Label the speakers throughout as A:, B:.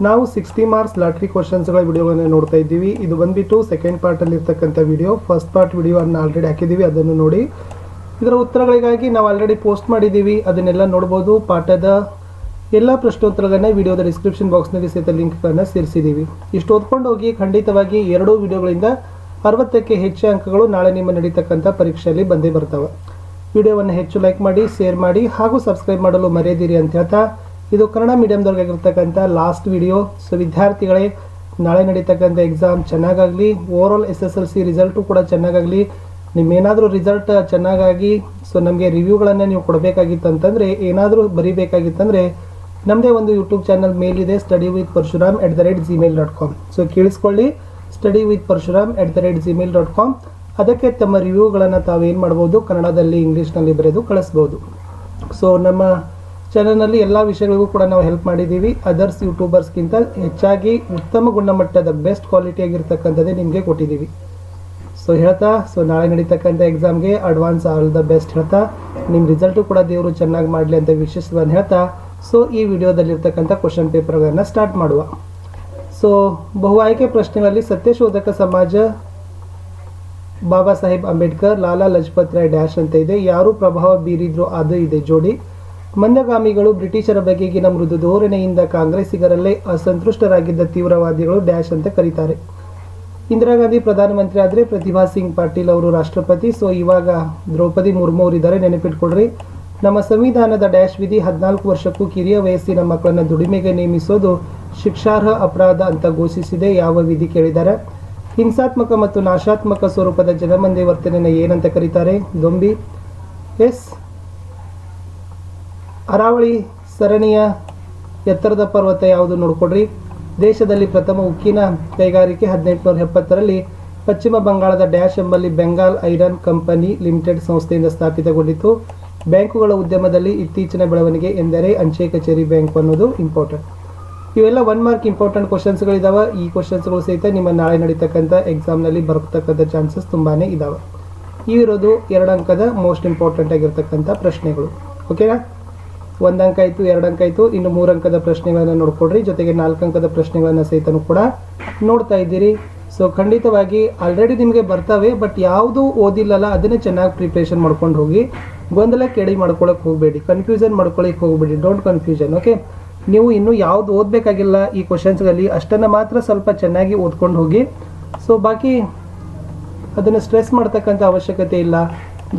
A: ನಾವು 60 marks lottery ಕ್ವಶನ್ಸ್ಗಳ ವಿಡಿಯೋಗಳನ್ನು ನೋಡ್ತಾ ಇದ್ದೀವಿ. ಇದು ಬಂದ್ಬಿಟ್ಟು ಸೆಕೆಂಡ್ ಪಾರ್ಟಲ್ಲಿ ಇರ್ತಕ್ಕಂಥ ವಿಡಿಯೋ. ಫಸ್ಟ್ ಪಾರ್ಟ್ ವಿಡಿಯೋವನ್ನು ಆಲ್ರೆಡಿ ಹಾಕಿದ್ದೀವಿ, ಅದನ್ನು ನೋಡಿ. ಇದರ ಉತ್ತರಗಳಿಗಾಗಿ ನಾವು ಆಲ್ರೆಡಿ ಪೋಸ್ಟ್ ಮಾಡಿದ್ದೀವಿ, ಅದನ್ನೆಲ್ಲ ನೋಡ್ಬೋದು. ಪಾಠದ ಎಲ್ಲ ಪ್ರಶ್ನೋತ್ತರಗಳನ್ನ ವಿಡಿಯೋದ ಡಿಸ್ಕ್ರಿಪ್ಷನ್ ಬಾಕ್ಸ್ನಲ್ಲಿ ಸಹಿತ ಲಿಂಕ್ಗಳನ್ನು ಸೇರಿಸಿದ್ದೀವಿ. ಇಷ್ಟು ಓದ್ಕೊಂಡು ಹೋಗಿ. ಖಂಡಿತವಾಗಿ 2 ವಿಡಿಯೋಗಳಿಂದ 60ಕ್ಕೆ ಹೆಚ್ಚು ಅಂಕಗಳು ನಾಳೆ ನಿಮ್ಮ ನಡೀತಕ್ಕಂಥ ಪರೀಕ್ಷೆಯಲ್ಲಿ ಬಂದೇ ಬರ್ತವೆ. ವಿಡಿಯೋವನ್ನು ಹೆಚ್ಚು ಲೈಕ್ ಮಾಡಿ, ಶೇರ್ ಮಾಡಿ ಹಾಗೂ ಸಬ್ಸ್ಕ್ರೈಬ್ ಮಾಡಲು ಮರೆಯದಿರಿ ಅಂತ ಹೇಳ್ತಾ, ಇದು ಕನ್ನಡ ಮೀಡಿಯಮ್ದವ್ರಿಗಾಗಿರ್ತಕ್ಕಂಥ ಲಾಸ್ಟ್ ವಿಡಿಯೋ. ಸೊ ವಿದ್ಯಾರ್ಥಿಗಳೇ, ನಾಳೆ ನಡೀತಕ್ಕಂಥ ಎಕ್ಸಾಮ್ ಚೆನ್ನಾಗಾಗಲಿ. ಓವರಾಲ್ SSLC ರಿಸಲ್ಟು ಕೂಡ ಚೆನ್ನಾಗಾಗಲಿ. ನಿಮ್ಮೇನಾದರೂ ರಿಸಲ್ಟ್ ಚೆನ್ನಾಗಾಗಿ ಸೊ ನಮಗೆ ರಿವ್ಯೂಗಳನ್ನು ನೀವು ಕೊಡಬೇಕಾಗಿತ್ತು ಅಂತಂದರೆ, ಏನಾದರೂ ಬರೀಬೇಕಾಗಿತ್ತಂದರೆ ನಮ್ಮದೇ ಒಂದು ಯೂಟ್ಯೂಬ್ ಚಾನಲ್ ಮೇಲ್ ಇದೆ, studyWithParshuram@gmail.com. ಸೊ ಕೇಳಿಸ್ಕೊಳ್ಳಿ, studyWithParshuram@gmail.com. ಅದಕ್ಕೆ ತಮ್ಮ ರಿವ್ಯೂಗಳನ್ನು ತಾವೇನು ಮಾಡ್ಬೋದು, ಕನ್ನಡದಲ್ಲಿ ಇಂಗ್ಲೀಷ್ನಲ್ಲಿ ಬರೆದು ಕಳಿಸ್ಬೋದು. ಸೊ ನಮ್ಮ ಚಾನಲ್ನಲ್ಲಿ ಎಲ್ಲ ವಿಷಯಗಳಿಗೂ ಕೂಡ ನಾವು ಹೆಲ್ಪ್ ಮಾಡಿದ್ದೀವಿ. ಅದರ್ಸ್ ಯೂಟ್ಯೂಬರ್ಸ್ಗಿಂತ ಹೆಚ್ಚಾಗಿ ಉತ್ತಮ ಗುಣಮಟ್ಟದ ಬೆಸ್ಟ್ ಕ್ವಾಲಿಟಿ ಆಗಿರ್ತಕ್ಕಂಥದ್ದೇ ನಿಮಗೆ ಕೊಟ್ಟಿದ್ದೀವಿ. ಸೊ ಹೇಳ್ತಾ, ಸೊ ನಾಳೆ ನಡೀತಕ್ಕಂಥ ಎಕ್ಸಾಮ್ಗೆ ಅಡ್ವಾನ್ಸ್ ಆಲ್ ದ ಬೆಸ್ಟ್ ಹೇಳ್ತಾ, ನಿಮ್ಮ ರಿಸಲ್ಟು ಕೂಡ ದೇವರು ಚೆನ್ನಾಗಿ ಮಾಡಲಿ ಅಂತ ವಿಶೇಷವನ್ನು ಹೇಳ್ತಾ, ಸೊ ಈ ವಿಡಿಯೋದಲ್ಲಿರ್ತಕ್ಕಂಥ ಕ್ವಶನ್ ಪೇಪರ್ಗಳನ್ನು ಸ್ಟಾರ್ಟ್ ಮಾಡುವ. ಸೊ ಬಹು ಆಯ್ಕೆ ಪ್ರಶ್ನೆಗಳಲ್ಲಿ ಸತ್ಯಶೋಧಕ ಸಮಾಜ, ಬಾಬಾ ಸಾಹೇಬ್ ಅಂಬೇಡ್ಕರ್, ಲಾಲಾ ಲಜಪತ್ ರಾಯ್ ಡ್ಯಾಶ್ ಅಂತ ಇದೆ. ಯಾರು ಪ್ರಭಾವ ಬೀರಿದ್ರು ಅದು ಇದೆ ಜೋಡಿ. ಮಂದಗಾಮಿಗಳು ಬ್ರಿಟಿಷರ ಬಗೆಗಿನ ಮೃದು ಧೋರಣೆಯಿಂದ ಕಾಂಗ್ರೆಸ್ಸಿಗರಲ್ಲೇ ಅಸಂತುಷ್ಟರಾಗಿದ್ದ ತೀವ್ರವಾದಿಗಳು ಡ್ಯಾಶ್ ಅಂತ ಕರೀತಾರೆ. ಇಂದಿರಾ ಗಾಂಧಿ ಪ್ರಧಾನಮಂತ್ರಿ ಆದರೆ ಪ್ರತಿಭಾ ಸಿಂಗ್ ಪಾಟೀಲ್ ಅವರು ರಾಷ್ಟ್ರಪತಿ. ಸೊ ಇವಾಗ ದ್ರೌಪದಿ ಮುರ್ಮು ಅವರಿದ್ದಾರೆ, ನೆನಪಿಟ್ಕೊಡ್ರಿ. ನಮ್ಮ ಸಂವಿಧಾನದ ಡ್ಯಾಶ್ ವಿಧಿ 14 ವರ್ಷಕ್ಕೂ ಕಿರಿಯ ವಯಸ್ಸಿನ ಮಕ್ಕಳನ್ನು ದುಡಿಮೆಗೆ ನೇಮಿಸೋದು ಶಿಕ್ಷಾರ್ಹ ಅಪರಾಧ ಅಂತ ಘೋಷಿಸಿದೆ. ಯಾವ ವಿಧಿ ಕೇಳಿದ್ದಾರೆ. ಹಿಂಸಾತ್ಮಕ ಮತ್ತು ನಾಶಾತ್ಮಕ ಸ್ವರೂಪದ ಜನಮಂದಿ ವರ್ತನೆಯನ್ನು ಏನಂತ ಕರೀತಾರೆ. ದೊಂಬಿ. ಎಸ್. ಅರಾವಳಿ ಸರಣಿಯ ಎತ್ತರದ ಪರ್ವತ ಯಾವುದು ನೋಡ್ಕೊಡ್ರಿ. ದೇಶದಲ್ಲಿ ಪ್ರಥಮ ಉಕ್ಕಿನ ಕೈಗಾರಿಕೆ 1870ರಲ್ಲಿ ಪಶ್ಚಿಮ ಬಂಗಾಳದ ಡ್ಯಾಶ್ ಎಂಬಲ್ಲಿ ಬೆಂಗಾಲ್ ಐರನ್ ಕಂಪನಿ ಲಿಮಿಟೆಡ್ ಸಂಸ್ಥೆಯಿಂದ ಸ್ಥಾಪಿತಗೊಂಡಿತು. ಬ್ಯಾಂಕುಗಳ ಉದ್ಯಮದಲ್ಲಿ ಇತ್ತೀಚಿನ ಬೆಳವಣಿಗೆ ಎಂದರೆ ಅಂಚೆ ಕಚೇರಿ ಬ್ಯಾಂಕ್ ಅನ್ನೋದು ಇಂಪಾರ್ಟೆಂಟ್. ಇವೆಲ್ಲ 1 ಮಾರ್ಕ್ ಇಂಪಾರ್ಟೆಂಟ್ ಕ್ವಶನ್ಸ್ಗಳಿದ್ದಾವೆ. ಈ ಕ್ವಶನ್ಸ್ಗಳು ಸಹಿತ ನಿಮ್ಮ ನಾಳೆ ನಡೀತಕ್ಕಂಥ ಎಕ್ಸಾಮ್ನಲ್ಲಿ ಬರ್ತಕ್ಕಂಥ ಚಾನ್ಸಸ್ ತುಂಬಾ ಇದ್ದಾವೆ. ಇವಿರೋದು 2 ಅಂಕದ ಮೋಸ್ಟ್ ಇಂಪಾರ್ಟೆಂಟ್ ಆಗಿರ್ತಕ್ಕಂಥ ಪ್ರಶ್ನೆಗಳು. ಓಕೆನಾ. 1 ಅಂಕ ಆಯಿತು, 2 ಅಂಕ ಆಯಿತು. ಇನ್ನು 3 ಅಂಕದ ಪ್ರಶ್ನೆಗಳನ್ನು ನೋಡ್ಕೊಡ್ರಿ. ಜೊತೆಗೆ 4 ಅಂಕದ ಪ್ರಶ್ನೆಗಳನ್ನು ಸಹಿತನೂ ಕೂಡ ನೋಡ್ತಾ ಇದ್ದೀರಿ. ಸೊ ಖಂಡಿತವಾಗಿ ಆಲ್ರೆಡಿ ನಿಮಗೆ ಬರ್ತವೆ, ಬಟ್ ಯಾವುದು ಓದಿಲ್ಲಲ್ಲ ಅದನ್ನೇ ಚೆನ್ನಾಗಿ ಪ್ರಿಪ್ರೇಷನ್ ಮಾಡ್ಕೊಂಡು ಹೋಗಿ. ಗೊಂದಲಕ್ಕೆ ಎಡೆ ಮಾಡ್ಕೊಳಕ್ಕೆ ಹೋಗಬೇಡಿ, ಕನ್ಫ್ಯೂಷನ್ ಮಾಡ್ಕೊಳ್ಳಿಕ್ಕೆ ಹೋಗಬೇಡಿ. Don't confusion. ಓಕೆ. ನೀವು ಇನ್ನೂ ಯಾವುದು ಓದಬೇಕಾಗಿಲ್ಲ ಈ ಕ್ವಶನ್ಸ್ಗಳಲ್ಲಿ, ಅಷ್ಟನ್ನು ಮಾತ್ರ ಸ್ವಲ್ಪ ಚೆನ್ನಾಗಿ ಓದ್ಕೊಂಡು ಹೋಗಿ. ಸೊ ಬಾಕಿ ಅದನ್ನು ಸ್ಟ್ರೆಸ್ ಮಾಡ್ತಕ್ಕಂಥ ಅವಶ್ಯಕತೆ ಇಲ್ಲ.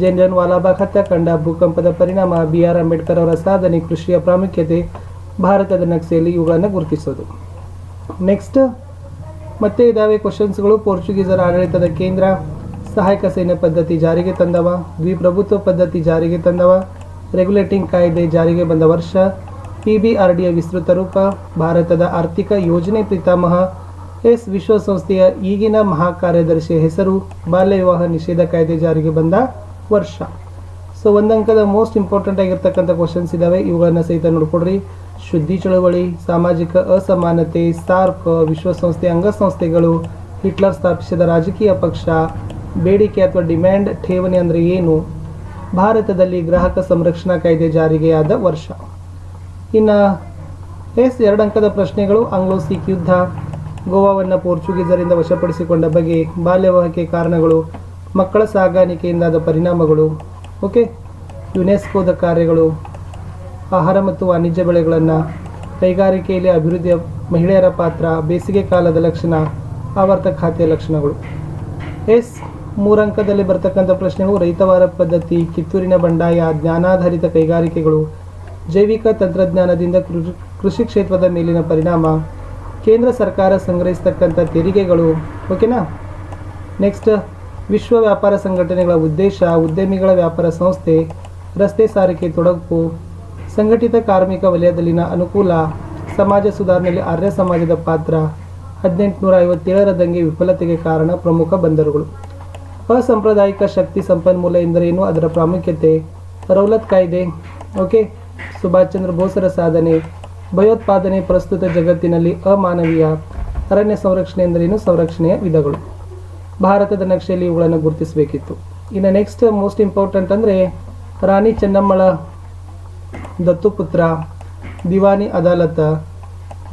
A: ಜನರಲ್ ವಾಲಾಬಾಗ್ ಹತ್ಯಾಕಾಂಡ, ಭೂಕಂಪದ ಪರಿಣಾಮ, BR ಅಂಬೇಡ್ಕರ್ ಅವರ ಸಾಧನೆ, ಕೃಷಿಯ ಪ್ರಾಮುಖ್ಯತೆ, ಭಾರತದ ನಕ್ಸೆಯಲ್ಲಿ ಇವುಗಳನ್ನು ಗುರುತಿಸೋದು. ನೆಕ್ಸ್ಟ್ ಮತ್ತೆ ಇದಾವೆ ಕ್ವಶನ್ಸ್ಗಳು. ಪೋರ್ಚುಗೀಸರ ಆಡಳಿತದ ಕೇಂದ್ರ, ಸಹಾಯಕ ಸೈನ್ಯ ಪದ್ಧತಿ ಜಾರಿಗೆ ತಂದವ, ದ್ವಿಪ್ರಭುತ್ವ ಪದ್ಧತಿ ಜಾರಿಗೆ ತಂದವ, ರೆಗ್ಯುಲೇಟಿಂಗ್ ಕಾಯ್ದೆ ಜಾರಿಗೆ ಬಂದ ವರ್ಷ, PBRDಯ ವಿಸ್ತೃತ ರೂಪ, ಭಾರತದ ಆರ್ಥಿಕ ಯೋಜನೆ ಪಿತಾಮಹ, ಎಸ್. ವಿಶ್ವಸಂಸ್ಥೆಯ ಈಗಿನ ಮಹಾಕಾರ್ಯದರ್ಶಿಯ ಹೆಸರು, ಬಾಲ್ಯ ವಿವಾಹ ನಿಷೇಧ ಕಾಯ್ದೆ ಜಾರಿಗೆ ಬಂದ ವರ್ಷ. ಸೊ 1 ಅಂಕದ ಮೋಸ್ಟ್ ಇಂಪಾರ್ಟೆಂಟ್ ಆಗಿರ್ತಕ್ಕಂಥ ಕ್ವಶನ್ಸ್ ಇದ್ದಾವೆ, ಇವುಗಳನ್ನು ಸಹಿತ ನೋಡ್ಕೊಡ್ರಿ. ಶುದ್ಧಿ ಚಳವಳಿ, ಸಾಮಾಜಿಕ ಅಸಮಾನತೆ, ಸಾರ್ಕ್, ವಿಶ್ವಸಂಸ್ಥೆಯ ಅಂಗಸಂಸ್ಥೆಗಳು, ಹಿಟ್ಲರ್ ಸ್ಥಾಪಿಸಿದ ರಾಜಕೀಯ ಪಕ್ಷ, ಬೇಡಿಕೆ ಅಥವಾ ಡಿಮ್ಯಾಂಡ್ ಠೇವಣಿ ಅಂದರೆ ಏನು, ಭಾರತದಲ್ಲಿ ಗ್ರಾಹಕ ಸಂರಕ್ಷಣಾ ಕಾಯ್ದೆ ಜಾರಿಗೆಯಾದ ವರ್ಷ. ಇನ್ನು ಎಸ್ 2 ಅಂಕದ ಪ್ರಶ್ನೆಗಳು. ಆಂಗ್ಲೋ ಸಿಖ್ ಯುದ್ಧ, ಗೋವಾವನ್ನು ಪೋರ್ಚುಗೀಸರಿಂದ ವಶಪಡಿಸಿಕೊಂಡ ಬಗೆ, ಬಾಲ್ಯ ವಿವಾಹಕ್ಕೆ ಕಾರಣಗಳು, ಮಕ್ಕಳ ಸಾಗಾಣಿಕೆಯಿಂದಾದ ಪರಿಣಾಮಗಳು. ಓಕೆ. ಯುನೆಸ್ಕೋದ ಕಾರ್ಯಗಳು, ಆಹಾರ ಮತ್ತು ವಾಣಿಜ್ಯ ಬೆಳೆಗಳನ್ನು, ಕೈಗಾರಿಕೆಯಲ್ಲಿ ಅಭಿವೃದ್ಧಿಯ ಮಹಿಳೆಯರ ಪಾತ್ರ, ಬೇಸಿಗೆ ಕಾಲದ ಲಕ್ಷಣ, ಆವರ್ತ ಖಾತೆಯ ಲಕ್ಷಣಗಳು. ಎಸ್ 3 ಅಂಕದಲ್ಲಿ ಬರ್ತಕ್ಕಂಥ ಪ್ರಶ್ನೆಗಳು. ರೈತವಾರ ಪದ್ಧತಿ, ಕಿತ್ತೂರಿನ ಬಂಡಾಯ, ಜ್ಞಾನಾಧಾರಿತ ಕೈಗಾರಿಕೆಗಳು, ಜೈವಿಕ ತಂತ್ರಜ್ಞಾನದಿಂದ ಕೃಷಿ ಕ್ಷೇತ್ರದ ಮೇಲಿನ ಪರಿಣಾಮ, ಕೇಂದ್ರ ಸರ್ಕಾರ ಸಂಗ್ರಹಿಸತಕ್ಕಂಥ ತೆರಿಗೆಗಳು. ಓಕೆನಾ. ನೆಕ್ಸ್ಟ್ ವಿಶ್ವ ವ್ಯಾಪಾರ ಸಂಘಟನೆಗಳ ಉದ್ದೇಶ, ಉದ್ಯಮಿಗಳ ವ್ಯಾಪಾರ ಸಂಸ್ಥೆ, ರಸ್ತೆ ಸಾರಿಗೆ ತೊಡಗು, ಸಂಘಟಿತ ಕಾರ್ಮಿಕ ವಲಯದಲ್ಲಿನ ಅನುಕೂಲ, ಸಮಾಜ ಸುಧಾರಣೆಯಲ್ಲಿ ಆರ್ಯ ಸಮಾಜದ ಪಾತ್ರ, 1857ರ ದಂಗೆ ವಿಫಲತೆಗೆ ಕಾರಣ, ಪ್ರಮುಖ ಬಂದರುಗಳು. ಅಸಾಂಪ್ರದಾಯಿಕ ಶಕ್ತಿ ಸಂಪನ್ಮೂಲ ಎಂದರೇನು, ಅದರ ಪ್ರಾಮುಖ್ಯತೆ, ರೌಲತ್ ಕಾಯ್ದೆ. ಓಕೆ. ಸುಭಾಷ್ ಚಂದ್ರ ಬೋಸರ ಸಾಧನೆ, ಭಯೋತ್ಪಾದನೆ ಪ್ರಸ್ತುತ ಜಗತ್ತಿನಲ್ಲಿ ಅಮಾನವೀಯ, ಅರಣ್ಯ ಸಂರಕ್ಷಣೆ ಎಂದರೇನು, ಸಂರಕ್ಷಣೆಯ ವಿಧಗಳು. ಭಾರತದ ನಕ್ಷೆಯಲ್ಲಿ ಇವುಗಳನ್ನು ಗುರುತಿಸಬೇಕಿತ್ತು. ಇನ್ನು ನೆಕ್ಸ್ಟ್ ಮೋಸ್ಟ್ ಇಂಪಾರ್ಟೆಂಟ್ ಅಂದರೆ ರಾಣಿ ಚೆನ್ನಮ್ಮಳ ದತ್ತುಪುತ್ರ, ದಿವಾನಿ ಅದಾಲತ್,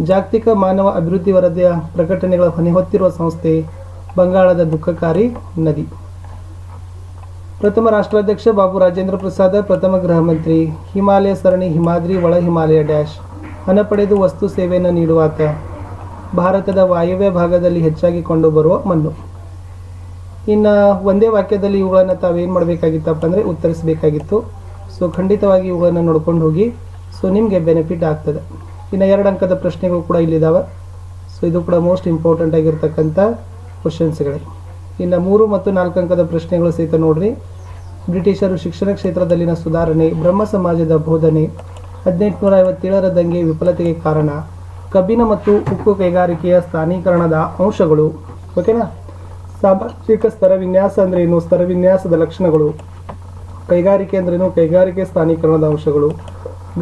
A: ಜಾಗತಿಕ ಮಾನವ ಅಭಿವೃದ್ಧಿ ವರದಿಯ ಪ್ರಕಟಣೆಗಳ ಹೊಣೆ ಹೊತ್ತಿರುವ ಸಂಸ್ಥೆ ಬಂಗಾಳದ ದುಃಖಕಾರಿ ನದಿ. ಪ್ರಥಮ ರಾಷ್ಟ್ರಾಧ್ಯಕ್ಷ ಬಾಬು ರಾಜೇಂದ್ರ ಪ್ರಸಾದ. ಪ್ರಥಮ ಗೃಹ ಮಂತ್ರಿ. ಹಿಮಾಲಯ ಸರಣಿ ಹಿಮಾದ್ರಿ ಒಳ ಹಿಮಾಲಯ ಡ್ಯಾಶ್. ಹಣ ಪಡೆದು ವಸ್ತು ಸೇವೆಯನ್ನು ನೀಡುವಾತ. ಭಾರತದ ವಾಯವ್ಯ ಭಾಗದಲ್ಲಿ ಹೆಚ್ಚಾಗಿ ಕಂಡುಬರುವ ಮಣ್ಣು. ಇನ್ನು ಒಂದೇ ವಾಕ್ಯದಲ್ಲಿ ಇವುಗಳನ್ನು ತಾವೇನು ಮಾಡಬೇಕಾಗಿತ್ತಪ್ಪ ಅಂದರೆ ಉತ್ತರಿಸಬೇಕಾಗಿತ್ತು. ಸೊ ಖಂಡಿತವಾಗಿ ಇವುಗಳನ್ನು ನೋಡ್ಕೊಂಡು ಹೋಗಿ. ಸೊ ನಿಮಗೆ ಬೆನಿಫಿಟ್ ಆಗ್ತದೆ. ಇನ್ನು 2 ಅಂಕದ ಪ್ರಶ್ನೆಗಳು ಕೂಡ ಇಲ್ಲಿದ್ದಾವೆ. ಸೊ ಇದು ಕೂಡ ಮೋಸ್ಟ್ ಇಂಪಾರ್ಟೆಂಟ್ ಆಗಿರ್ತಕ್ಕಂಥ ಕ್ವಶನ್ಸ್ಗಳೇ. ಇನ್ನು 3 ಮತ್ತು 4 ಅಂಕದ ಪ್ರಶ್ನೆಗಳು ಸಹಿತ ನೋಡ್ರಿ. ಬ್ರಿಟಿಷರು ಶಿಕ್ಷಣ ಕ್ಷೇತ್ರದಲ್ಲಿನ ಸುಧಾರಣೆ, ಬ್ರಹ್ಮ ಸಮಾಜದ ಬೋಧನೆ, 1857ರ ದಂಗೆ ವಿಫಲತೆಗೆ ಕಾರಣ, ಕಬ್ಬಿನ ಮತ್ತು ಉಕ್ಕು ಕೈಗಾರಿಕೆಯ ಸ್ಥಾನೀಕರಣದ ಅಂಶಗಳು. ಓಕೆನಾ. ಸಾಮಾಜಿಕ ಸ್ತರ ವಿನ್ಯಾಸ ಅಂದ್ರೇನು, ಸ್ತರ ವಿನ್ಯಾಸದ ಲಕ್ಷಣಗಳು, ಕೈಗಾರಿಕೆ ಅಂದ್ರೇನು, ಕೈಗಾರಿಕೆ ಸ್ಥಾನೀಕರಣದ ಅಂಶಗಳು,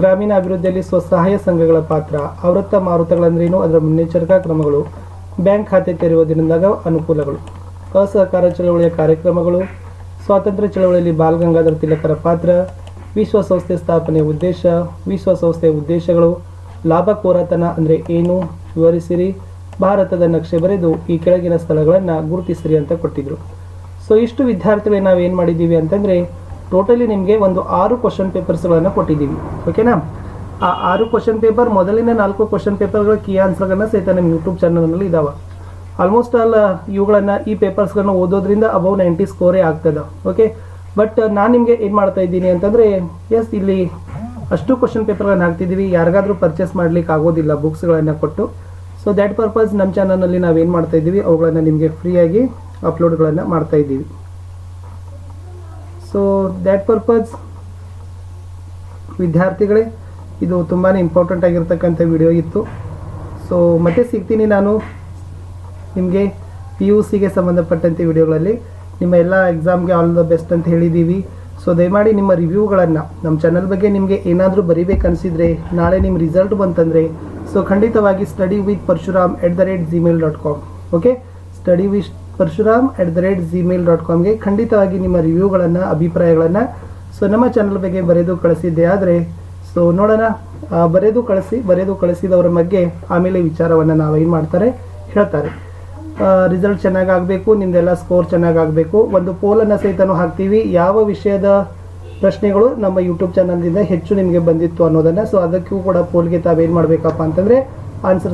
A: ಗ್ರಾಮೀಣ ಅಭಿವೃದ್ಧಿಯಲ್ಲಿ ಸ್ವಸಹಾಯ ಸಂಘಗಳ ಪಾತ್ರ, ಆವೃತ್ತ ಮಾರುತಗಳಂದ್ರೇನು, ಅದರ ಮುನ್ನೆಚ್ಚರಿಕಾ ಕ್ರಮಗಳು, ಬ್ಯಾಂಕ್ ಖಾತೆ ತೆರೆಯುವುದರಿಂದಾಗ ಅನುಕೂಲಗಳು, ಅಸಹಕಾರ ಚಳವಳಿಯ ಕಾರ್ಯಕ್ರಮಗಳು, ಸ್ವಾತಂತ್ರ್ಯ ಚಳವಳಿಯಲ್ಲಿ ಬಾಲ್ ಗಂಗಾಧರ ತಿಲಕರ ಪಾತ್ರ, ವಿಶ್ವಸಂಸ್ಥೆ ಸ್ಥಾಪನೆಯ ಉದ್ದೇಶ, ವಿಶ್ವಸಂಸ್ಥೆಯ ಉದ್ದೇಶಗಳು, ಲಾಭಕೋರತನ ಅಂದರೆ ಏನು ವಿವರಿಸಿರಿ, ಭಾರತದ ನಕ್ಷೆ ಬರೆದು ಈ ಕೆಳಗಿನ ಸ್ಥಳಗಳನ್ನು ಗುರುತಿಸಿರಿ ಅಂತ ಕೊಟ್ಟಿದ್ರು. ಸೊ ಇಷ್ಟು ವಿದ್ಯಾರ್ಥಿಗಳಿಗೆ ನಾವು ಏನು ಮಾಡಿದ್ದೀವಿ ಅಂತಂದರೆ ಟೋಟಲಿ ನಿಮಗೆ ಒಂದು 6 ಕ್ವಶನ್ ಪೇಪರ್ಸ್ಗಳನ್ನು ಕೊಟ್ಟಿದ್ದೀವಿ. ಓಕೆನಾ. ಆ 6 ಕ್ವಶನ್ ಪೇಪರ್ ಮೊದಲಿನ 4 ಕ್ವಶನ್ ಪೇಪರ್ಗಳ ಕೀ ಆನ್ಸರ್ಗಳನ್ನ ಸಹಿತ ನಮ್ಮ ಯೂಟ್ಯೂಬ್ ಚಾನಲ್ನಲ್ಲಿ ಇದ್ದಾವೆ. ಆಲ್ಮೋಸ್ಟ್ ಆಲ್ ಇವುಗಳನ್ನು ಈ ಪೇಪರ್ಸ್ಗಳನ್ನ ಓದೋದ್ರಿಂದ ಅಬೌವ್ 90 ಸ್ಕೋರೇ ಆಗ್ತದೆ. ಓಕೆ. ಬಟ್ ನಾನು ನಿಮಗೆ ಏನು ಮಾಡ್ತಾ ಇದ್ದೀನಿ ಅಂತಂದರೆ ಎಸ್ ಇಲ್ಲಿ ಅಷ್ಟು ಕ್ವಶನ್ ಪೇಪರ್ಗಳನ್ನು ಹಾಕ್ತಿದ್ದೀವಿ, ಯಾರಿಗಾದರೂ ಪರ್ಚೇಸ್ ಮಾಡಲಿಕ್ಕೆ ಆಗೋದಿಲ್ಲ ಬುಕ್ಸ್ಗಳನ್ನು ಕೊಟ್ಟು. ಸೊ ದ್ಯಾಟ್ ಪರ್ಪಸ್ ನಮ್ಮ ಚಾನಲ್ನಲ್ಲಿ ನಾವೇನು ಮಾಡ್ತಾ ಇದ್ದೀವಿ ಅವುಗಳನ್ನು ನಿಮಗೆ ಫ್ರೀಯಾಗಿ ಅಪ್ಲೋಡ್ಗಳನ್ನು ಮಾಡ್ತಾ ಇದ್ದೀವಿ. ಸೊ ದ್ಯಾಟ್ ಪರ್ಪಸ್ ವಿದ್ಯಾರ್ಥಿಗಳೇ ಇದು ತುಂಬಾ ಇಂಪಾರ್ಟೆಂಟ್ ಆಗಿರ್ತಕ್ಕಂಥ ವಿಡಿಯೋ ಇತ್ತು. ಸೊ ಮತ್ತೆ ಸಿಗ್ತೀನಿ ನಾನು ನಿಮಗೆ PUCಗೆ ಸಂಬಂಧಪಟ್ಟಂತೆ ವಿಡಿಯೋಗಳಲ್ಲಿ. ನಿಮ್ಮ ಎಲ್ಲ ಎಕ್ಸಾಮ್ಗೆ ಆಲ್ ದ ಬೆಸ್ಟ್ ಅಂತ ಹೇಳಿದ್ದೀವಿ. ಸೊ ದಯಮಾಡಿ ನಿಮ್ಮ ರಿವ್ಯೂಗಳನ್ನು ನಮ್ಮ ಚಾನಲ್ ಬಗ್ಗೆ ನಿಮಗೆ ಏನಾದರೂ ಬರೀಬೇಕನ್ನಿಸಿದರೆ, ನಾಳೆ ನಿಮ್ಮ ರಿಸಲ್ಟ್ ಬಂತಂದರೆ ಸೊ ಖಂಡಿತವಾಗಿ studyWithParshuram@gmail.com. ಓಕೆ. studyWithParshuram@gmail.comಗೆ ಖಂಡಿತವಾಗಿ ನಿಮ್ಮ ರಿವ್ಯೂಗಳನ್ನು, ಅಭಿಪ್ರಾಯಗಳನ್ನು ಸೊ ನಮ್ಮ ಚಾನಲ್ ಬಗ್ಗೆ ಬರೆದು ಕಳಿಸಿದ್ದೆ ಆದರೆ ಸೊ ನೋಡೋಣ. ಬರೆದು ಕಳಿಸಿದವರ ಬಗ್ಗೆ ಆಮೇಲೆ ವಿಚಾರವನ್ನು ನಾವು ಏನು ಮಾಡ್ತಾರೆ ಹೇಳ್ತಾರೆ. ರಿಸಲ್ಟ್ ಚೆನ್ನಾಗಾಗಬೇಕು, ನಿಮ್ಮದೆಲ್ಲ ಸ್ಕೋರ್ ಚೆನ್ನಾಗಾಗಬೇಕು. ಒಂದು ಪೋಲನ್ನು ಸಹಿತನೂ ಹಾಕ್ತೀವಿ, ಯಾವ ವಿಷಯದ ಪ್ರಶ್ನೆಗಳು ನಮ್ಮ ಯೂಟ್ಯೂಬ್ ಚಾನಲ್ನಿಂದ ಹೆಚ್ಚು ನಿಮಗೆ ಬಂದಿತ್ತು ಅನ್ನೋದನ್ನು. ಸೊ ಅದಕ್ಕೂ ಕೂಡ ಪೋಲ್ಗೆ ತಾವೇನು ಮಾಡಬೇಕಪ್ಪ ಅಂತಂದರೆ ಆನ್ಸರ್